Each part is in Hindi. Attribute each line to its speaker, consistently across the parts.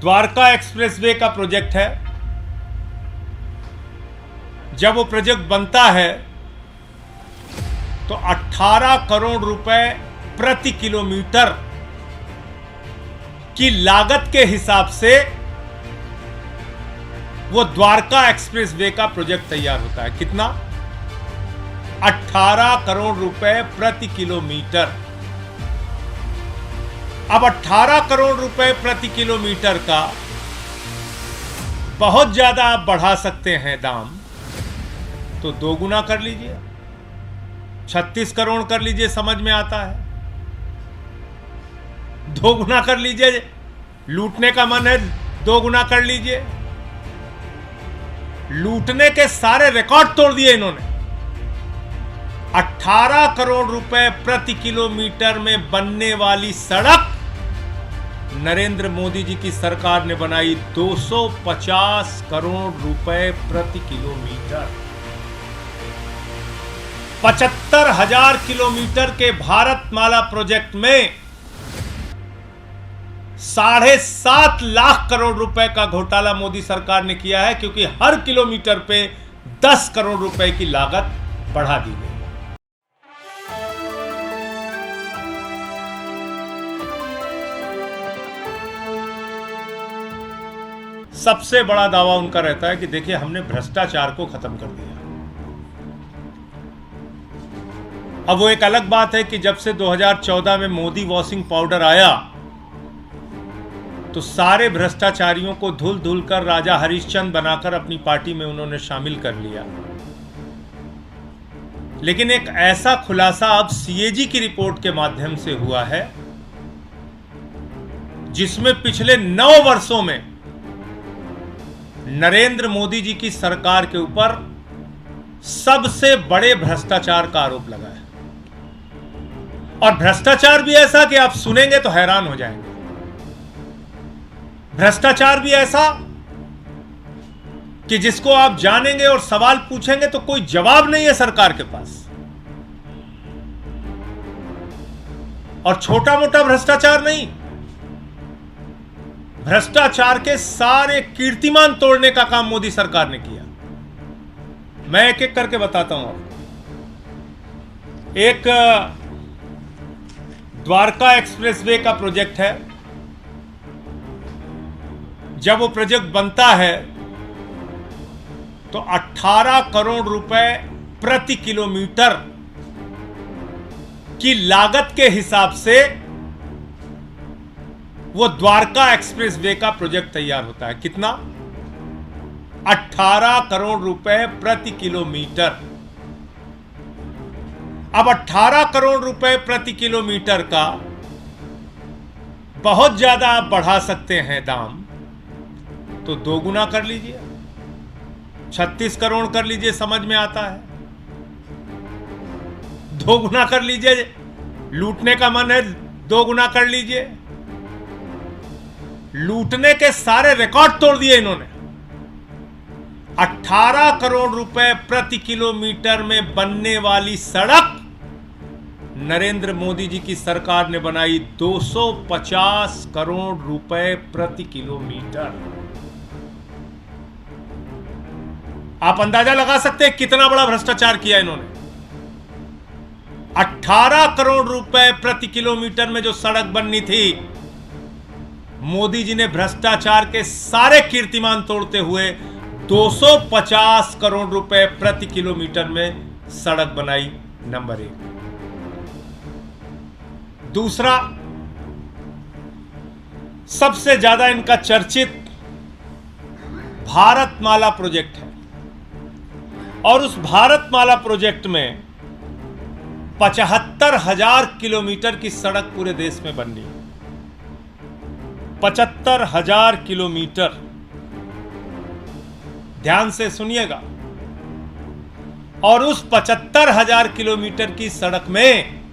Speaker 1: द्वारका एक्सप्रेसवे का प्रोजेक्ट है। जब वो प्रोजेक्ट बनता है तो 18 करोड़ रुपए प्रति किलोमीटर की लागत के हिसाब से वो द्वारका एक्सप्रेसवे का प्रोजेक्ट तैयार होता है। कितना? 18 करोड़ रुपए प्रति किलोमीटर। अब 18 करोड़ रुपए प्रति किलोमीटर का बहुत ज्यादा आप बढ़ा सकते हैं दाम, तो 2 गुना कर लीजिए, 36 करोड़ कर लीजिए, समझ में आता है। 2 गुना कर लीजिए, लूटने का मन है 2 गुना कर लीजिए। लूटने के सारे रिकॉर्ड तोड़ दिए इन्होंने। 18 करोड़ रुपए प्रति किलोमीटर में बनने वाली सड़क नरेंद्र मोदी जी की सरकार ने बनाई 250 करोड़ रुपए प्रति किलोमीटर। 75,000 किलोमीटर के भारतमाला प्रोजेक्ट में 7.5 लाख करोड़ रुपए का घोटाला मोदी सरकार ने किया है, क्योंकि हर किलोमीटर पे 10 करोड़ रुपए की लागत बढ़ा दी गई। सबसे बड़ा दावा उनका रहता है कि देखिए हमने भ्रष्टाचार को खत्म कर दिया। अब वो एक अलग बात है कि जब से 2014 में मोदी वॉशिंग पाउडर आया तो सारे भ्रष्टाचारियों को धुल धुल कर राजा हरिश्चंद्र बनाकर अपनी पार्टी में उन्होंने शामिल कर लिया। लेकिन एक ऐसा खुलासा अब सीएजी की रिपोर्ट के माध्यम से हुआ है जिसमें पिछले 9 वर्षों में नरेंद्र मोदी जी की सरकार के ऊपर सबसे बड़े भ्रष्टाचार का आरोप लगा है। और भ्रष्टाचार भी ऐसा कि आप सुनेंगे तो हैरान हो जाएंगे। भ्रष्टाचार भी ऐसा कि जिसको आप जानेंगे और सवाल पूछेंगे तो कोई जवाब नहीं है सरकार के पास। और छोटा मोटा भ्रष्टाचार नहीं, भ्रष्टाचार के सारे कीर्तिमान तोड़ने का काम मोदी सरकार ने किया। मैं एक एक करके बताता हूं आपको। एक द्वारका एक्सप्रेसवे का प्रोजेक्ट है। जब वो प्रोजेक्ट बनता है तो 18 करोड़ रुपए प्रति किलोमीटर की लागत के हिसाब से वो द्वारका एक्सप्रेसवे का प्रोजेक्ट तैयार होता है। कितना? 18 करोड़ रुपए प्रति किलोमीटर। अब 18 करोड़ रुपए प्रति किलोमीटर का बहुत ज्यादा आप बढ़ा सकते हैं दाम, तो 2 गुना कर लीजिए, 36 करोड़ कर लीजिए, समझ में आता है। 2 गुना कर लीजिए, लूटने का मन है 2 गुना कर लीजिए। लूटने के सारे रिकॉर्ड तोड़ दिए इन्होंने। 18 करोड़ रुपए प्रति किलोमीटर में बनने वाली सड़क नरेंद्र मोदी जी की सरकार ने बनाई 250 करोड़ रुपए प्रति किलोमीटर। आप अंदाजा लगा सकते हैं कितना बड़ा भ्रष्टाचार किया इन्होंने। 18 करोड़ रुपए प्रति किलोमीटर में जो सड़क बननी थी, मोदी जी ने भ्रष्टाचार के सारे कीर्तिमान तोड़ते हुए 250 करोड़ रुपए प्रति किलोमीटर में सड़क बनाई। नंबर 1। दूसरा, सबसे ज्यादा इनका चर्चित भारतमाला प्रोजेक्ट है। और उस भारतमाला प्रोजेक्ट में 75,000 किलोमीटर की सड़क पूरे देश में बननी है। 75,000 किलोमीटर। ध्यान से सुनिएगा। और उस 75,000 किलोमीटर की सड़क में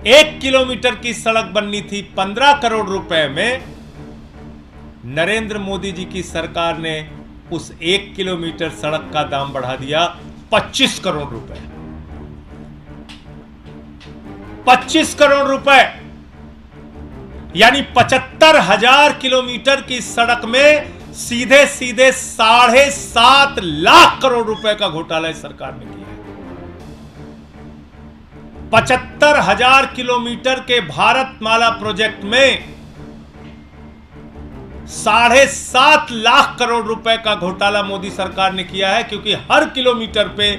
Speaker 1: 1 किलोमीटर की सड़क बननी थी 15 करोड़ रुपए में। नरेंद्र मोदी जी की सरकार ने उस 1 किलोमीटर सड़क का दाम बढ़ा दिया 25 करोड़ रुपए। 25 करोड़ रुपए। यानी 75,000 किलोमीटर की सड़क में सीधे सीधे 7.5 लाख करोड़ रुपए का घोटाला इस सरकार ने किया है। 75,000 किलोमीटर के भारतमाला प्रोजेक्ट में 7.5 लाख करोड़ रुपए का घोटाला मोदी सरकार ने किया है, क्योंकि हर किलोमीटर पे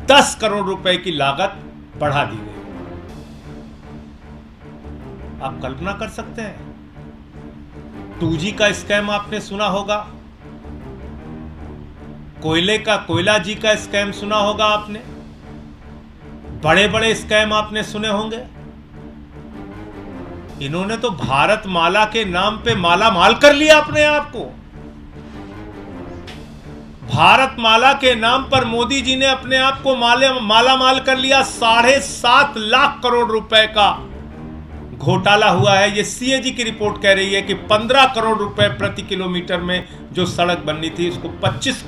Speaker 1: 10 करोड़ रुपए की लागत बढ़ा दी गई। आप कल्पना कर सकते हैं, 2G का स्कैम आपने सुना होगा, कोयले का कोयला जी का स्कैम सुना होगा आपने, बड़े बड़े स्कैम आपने सुने होंगे। इन्होंने तो भारतमाला के नाम पे माला माल कर लिया अपने आप को। भारतमाला के नाम पर मोदी जी ने अपने आप को माला माल कर लिया। 7.5 लाख करोड़ रुपए का घोटाला हुआ है। ये सीएजी की रिपोर्ट कह रही है कि 15 करोड़ रुपए प्रति किलोमीटर में जो सड़क बननी थी, उसको 25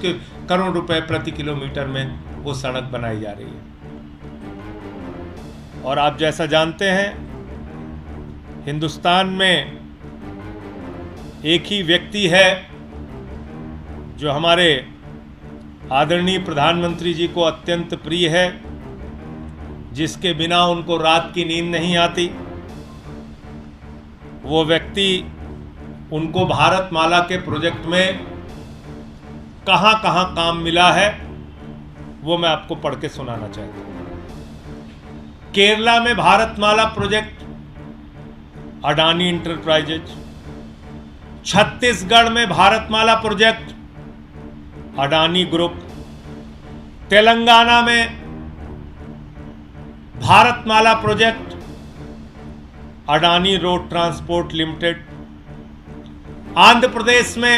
Speaker 1: करोड़ रुपए प्रति किलोमीटर में वो सड़क बनाई जा रही है। और आप जैसा जानते हैं, हिंदुस्तान में एक ही व्यक्ति है जो हमारे आदरणीय प्रधानमंत्री जी को अत्यंत प्रिय है, जिसके बिना उनको रात की नींद नहीं आती। वो व्यक्ति उनको भारतमाला के प्रोजेक्ट में कहां कहां काम मिला है, वो मैं आपको पढ़ के सुनाना चाहता हूं। केरला में भारतमाला प्रोजेक्ट अडानी इंटरप्राइजेज, छत्तीसगढ़ में भारतमाला प्रोजेक्ट अडानी ग्रुप, तेलंगाना में Bharatmala project Adani road transport limited, Andhra Pradesh में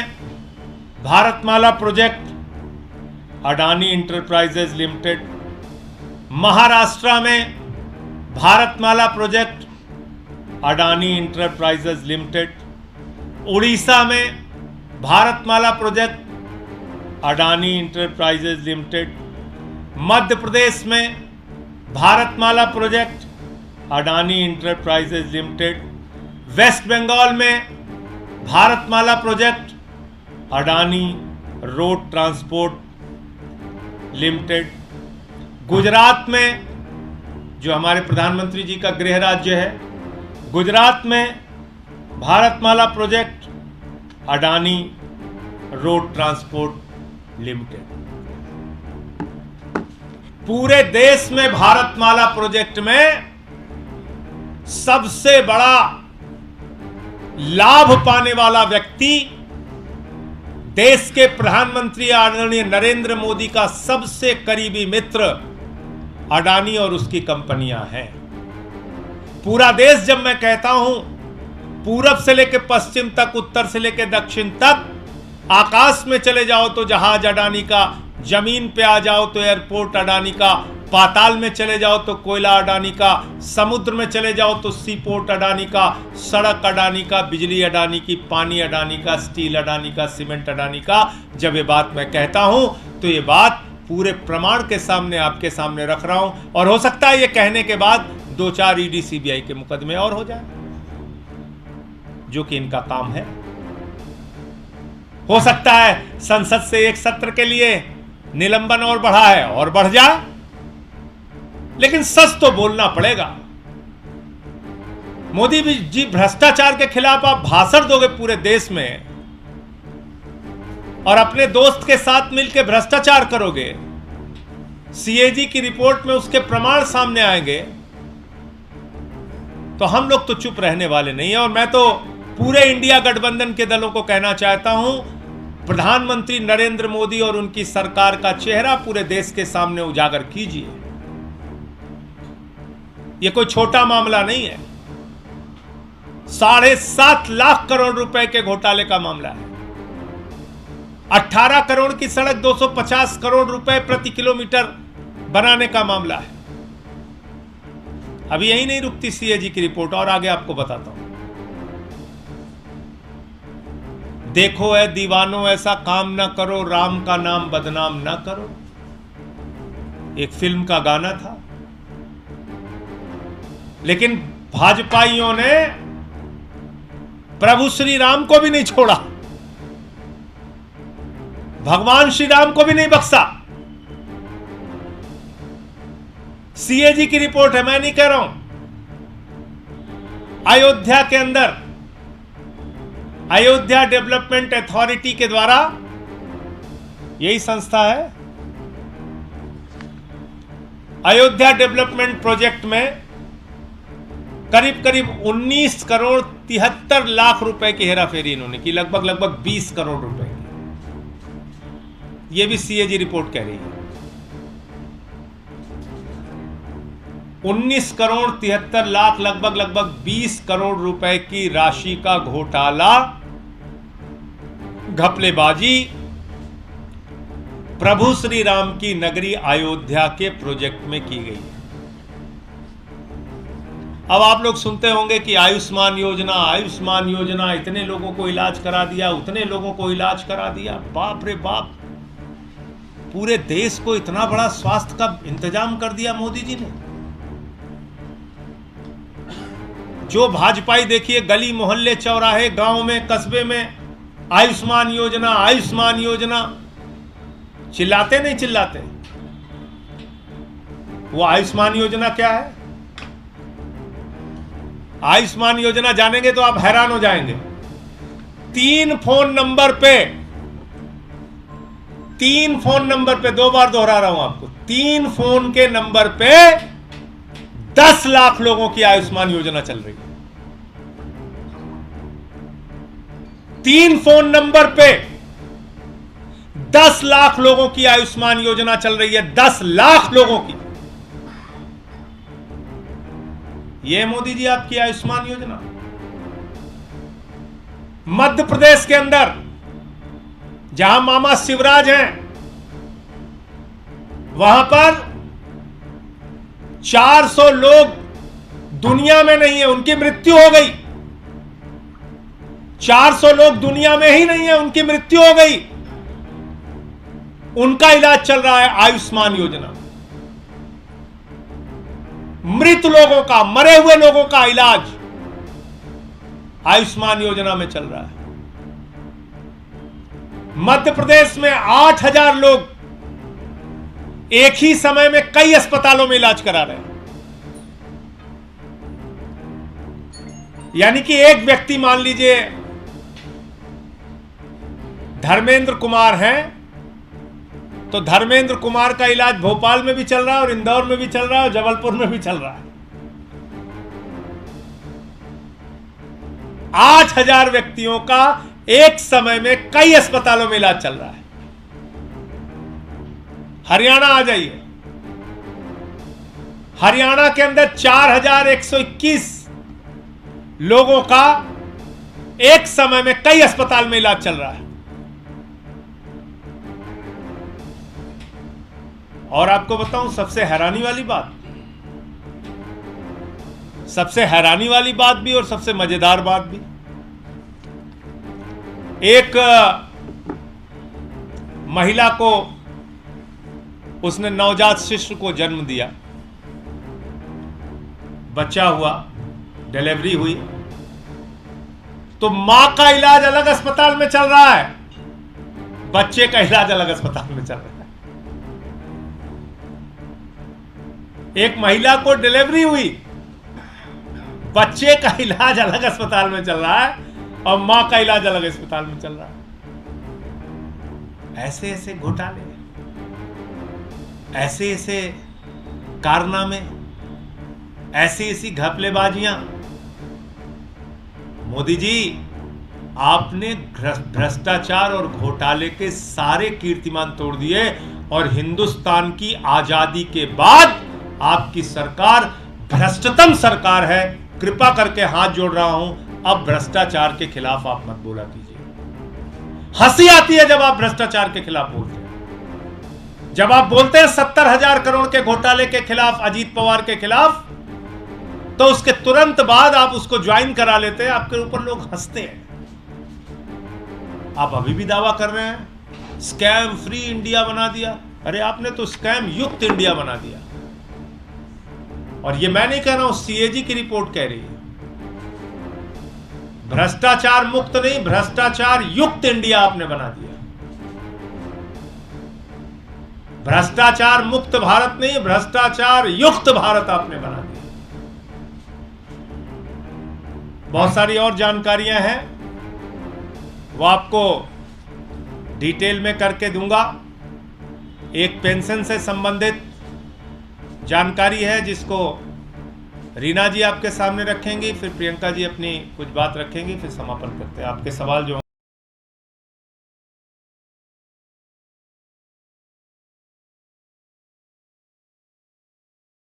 Speaker 1: Bharatmala project Adani enterprises limited, Maharashtra में Bharatmala project Adani enterprises limited, Orissa में Bharatmala project Adani enterprises limited, Madhya Pradesh में Bharatmala project Adani enterprises limited, West Bengal में Bharatmala project Adani road transport limited, Gujarat में, जो हमारे प्रधानमंत्री जी का गृह राज्य है, गुजरात में Bharatmala project Adani road transport limited. पूरे देश में भारतमाला प्रोजेक्ट में सबसे बड़ा लाभ पाने वाला व्यक्ति देश के प्रधानमंत्री आदरणीय नरेंद्र मोदी का सबसे करीबी मित्र अडानी और उसकी कंपनियां हैं। पूरा देश, जब मैं कहता हूं पूरब से लेकर पश्चिम तक, उत्तर से लेकर दक्षिण तक, आकाश में चले जाओ तो जहाज अडानी का, जमीन पे आ जाओ तो एयरपोर्ट अडानी का, पाताल में चले जाओ तो कोयला अडानी का, समुद्र में चले जाओ तो सी पोर्ट अडानी का, सड़क अडानी का, बिजली अडानी की, पानी अडानी का, स्टील अडानी का, सीमेंट अडानी का। जब ये बात मैं कहता हूं तो ये बात पूरे प्रमाण के सामने आपके सामने रख रहा हूं। और हो सकता है ये कहने के बाद 2-4 ईडी सीबीआई के मुकदमे और हो जाए, जो कि इनका काम है। हो सकता है संसद से एक सत्र के लिए निलंबन और बढ़ा है और बढ़ जाए, लेकिन सच तो बोलना पड़ेगा। मोदी जी, भ्रष्टाचार के खिलाफ आप भाषण दोगे पूरे देश में और अपने दोस्त के साथ मिलकर भ्रष्टाचार करोगे, सीएजी की रिपोर्ट में उसके प्रमाण सामने आएंगे, तो हम लोग तो चुप रहने वाले नहीं है। और मैं तो पूरे इंडिया गठबंधन के दलों को कहना चाहता हूं, प्रधानमंत्री नरेंद्र मोदी और उनकी सरकार का चेहरा पूरे देश के सामने उजागर कीजिए। यह कोई छोटा मामला नहीं है, 7.5 लाख करोड़ रुपए के घोटाले का मामला है। 18 करोड़ की सड़क 250 करोड़ रुपए प्रति किलोमीटर बनाने का मामला है। अभी यही नहीं रुकती सीएजी की रिपोर्ट, और आगे आपको बताता हूं। देखो ऐ दीवानों, ऐसा काम ना करो, राम का नाम बदनाम ना करो, एक फिल्म का गाना था। लेकिन भाजपाइयों ने प्रभु श्री राम को भी नहीं छोड़ा, भगवान श्री राम को भी नहीं बख्शा। सीएजी की रिपोर्ट है, मैं नहीं कह रहा हूं। अयोध्या के अंदर अयोध्या डेवलपमेंट अथॉरिटी के द्वारा, यही संस्था है, अयोध्या डेवलपमेंट प्रोजेक्ट में करीब करीब 19 करोड़ 73 लाख रुपए की हेराफेरी इन्होंने की, लगभग 20 करोड़ रुपए की। यह भी सीएजी रिपोर्ट कह रही है। 19 करोड़ 73 लाख, लगभग 20 करोड़ रुपए की राशि का घोटाला, घपलेबाजी प्रभु श्री राम की नगरी अयोध्या के प्रोजेक्ट में की गई है। अब आप लोग सुनते होंगे कि आयुष्मान योजना, इतने लोगों को इलाज करा दिया, उतने लोगों को इलाज करा दिया। बाप रे बाप, पूरे देश को इतना बड़ा स्वास्थ्य का इंतजाम कर दिया मोदी जी ने। जो भाजपाई देखिए, गली मोहल्ले चौराहे गांव में कस्बे में आयुष्मान योजना चिल्लाते नहीं चिल्लाते। वो आयुष्मान योजना क्या है? आयुष्मान योजना जानेंगे तो आप हैरान हो जाएंगे। 3 फोन नंबर पे 2 बार दोहरा रहा हूं आपको, 3 फोन के नंबर पे 10 लाख लोगों की आयुष्मान योजना चल रही है। 3 फोन नंबर पे 10 लाख लोगों की आयुष्मान योजना चल रही है। 10 लाख लोगों की। यह मोदी जी आपकी आयुष्मान योजना। मध्य प्रदेश के अंदर जहां मामा शिवराज हैं, वहां पर 400 लोग दुनिया में नहीं है, उनकी मृत्यु हो गई। 400 लोग दुनिया में ही नहीं है, उनकी मृत्यु हो गई। उनका इलाज चल रहा है आयुष्मान योजना। मृत लोगों का, मरे हुए लोगों का इलाज आयुष्मान योजना में चल रहा है। मध्य प्रदेश में 8000 लोग एक ही समय में कई अस्पतालों में इलाज करा रहे हैं। यानी कि एक व्यक्ति, मान लीजिए धर्मेंद्र कुमार हैं, तो धर्मेंद्र कुमार का इलाज भोपाल में भी चल रहा है और इंदौर में भी चल रहा है और जबलपुर में भी चल रहा है। 8000 व्यक्तियों का एक समय में कई अस्पतालों में इलाज चल रहा है। हरियाणा आ जाइए, हरियाणा के अंदर 4121 लोगों का एक समय में कई अस्पताल में इलाज चल रहा है। और आपको बताऊं सबसे हैरानी वाली बात भी और सबसे मजेदार बात भी, एक महिला को, उसने नवजात शिशु को जन्म दिया, बच्चा हुआ, डिलीवरी हुई, तो मां का इलाज अलग अस्पताल में चल रहा है, बच्चे का इलाज अलग अस्पताल में चल रहा है। एक महिला को डिलीवरी हुई, बच्चे का इलाज अलग अस्पताल में चल रहा है और मां का इलाज अलग अस्पताल में चल रहा है। ऐसे ऐसे घोटाले, ऐसे ऐसे कारनामे, ऐसी ऐसी घपलेबाजियां। मोदी जी, आपने भ्रष्टाचार और घोटाले के सारे कीर्तिमान तोड़ दिए और हिंदुस्तान की आजादी के बाद आपकी सरकार भ्रष्टतम सरकार है। कृपा करके हाथ जोड़ रहा हूं, अब भ्रष्टाचार के खिलाफ आप मत बोला कीजिए। हंसी आती है जब आप भ्रष्टाचार के खिलाफ बोलते हैं। जब आप बोलते हैं 70,000 करोड़ के घोटाले के खिलाफ, अजीत पवार के खिलाफ, तो उसके तुरंत बाद आप उसको ज्वाइन करा लेते हैं, आपके ऊपर लोग हंसते हैं। आप अभी भी दावा कर रहे हैं स्कैम फ्री इंडिया बना दिया। अरे आपने तो स्कैम युक्त इंडिया बना दिया। और ये मैं नहीं कह रहा हूं, सीएजी की रिपोर्ट कह रही है। भ्रष्टाचार मुक्त नहीं, भ्रष्टाचार युक्त इंडिया आपने बना दिया। भ्रष्टाचार मुक्त भारत नहीं, भ्रष्टाचार युक्त भारत आपने बना दिया। बहुत सारी और जानकारियां हैं, वो आपको डिटेल में करके दूंगा। एक पेंशन से संबंधित जानकारी है जिसको रीना जी आपके सामने रखेंगी, फिर प्रियंका जी अपनी कुछ बात रखेंगी, फिर समापन करते हैं। आपके सवाल जो